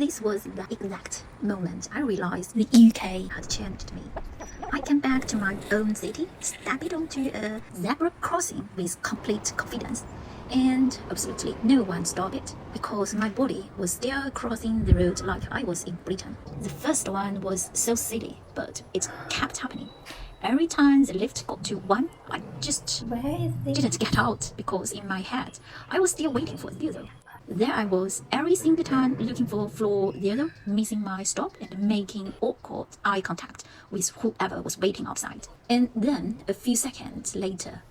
this was the exact moment I realized the UK had changed me. I came back to my own city, stepped onto a zebra crossing with complete confidence, and absolutely no one stopped it because my body was still crossing the road like I was in Britain. The first one was so silly, but it kept happening. Every time the lift got to 1, I just didn't get out because in my head I was still waiting for 0. There I was every single time looking for floor 0, missing my stop and making awkward eye contact with whoever was waiting outside. And then a few seconds later,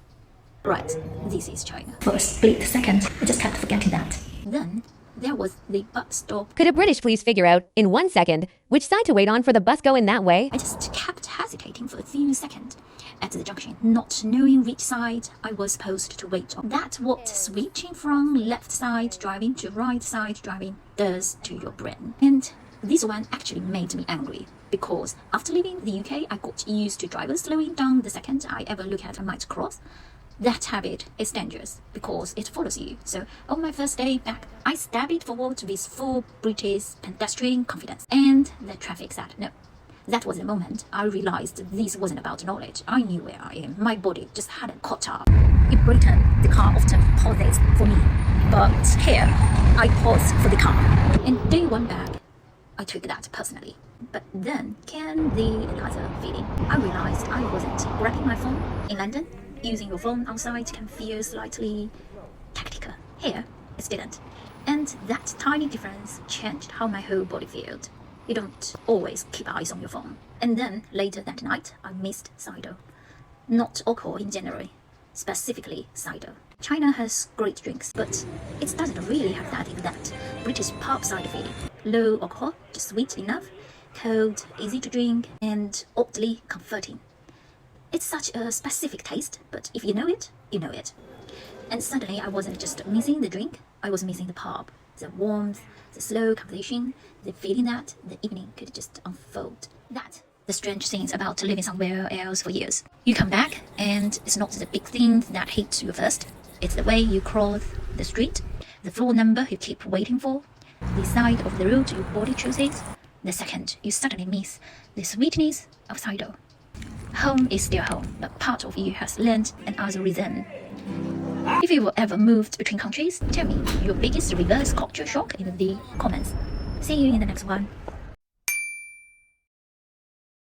right, this is China. For a split second, I just kept forgetting that. Then there was the bus stop. Could a British please figure out, in 1 second, which side to wait on for the bus going that way? I just kept hesitating for a few seconds at the junction, not knowing which side I was supposed to wait on. That's what switching from left side driving to right side driving does to your brain. And this one actually made me angry because after leaving the UK, I got used to drivers slowing down the second I ever look at a might cross. That habit is dangerous because it follows you. So on my first day back, I stepped forward with full British pedestrian confidence, and the traffic said no. That was the moment I realized this wasn't about knowledge. I knew where I am. My body just hadn't caught up. In Britain, the car often pauses for me, but here, I pause for the car. And day 1 back, I took that personally. But then came the another feeling. I realized I wasn't grabbing my phone. In London, using your phone outside can feel slightly tactical. Here, it didn't. And that tiny difference changed how my whole body felt. You don't always keep eyes on your phone. And then later that night, I missed cider. Not alcohol in general, specifically cider. China has great drinks, but it doesn't really have that exact British pub cider feeling. Low alcohol, just sweet enough, cold, easy to drink, and oddly comforting. It's such a specific taste, but if you know it, you know it. And suddenly I wasn't just missing the drink, I was missing the pub, the warmth, the slow conversation, the feeling that the evening could just unfold. That's the strange things about living somewhere else for years. You come back, and it's not the big things that hit you first. It's the way you cross the street, the floor number you keep waiting for, the side of the road your body chooses. The second you suddenly miss the sweetness of cider. Home is still home, but part of you has learned another reason. If you ever moved between countries, tell me your biggest reverse culture shock in the comments. See you in the next one.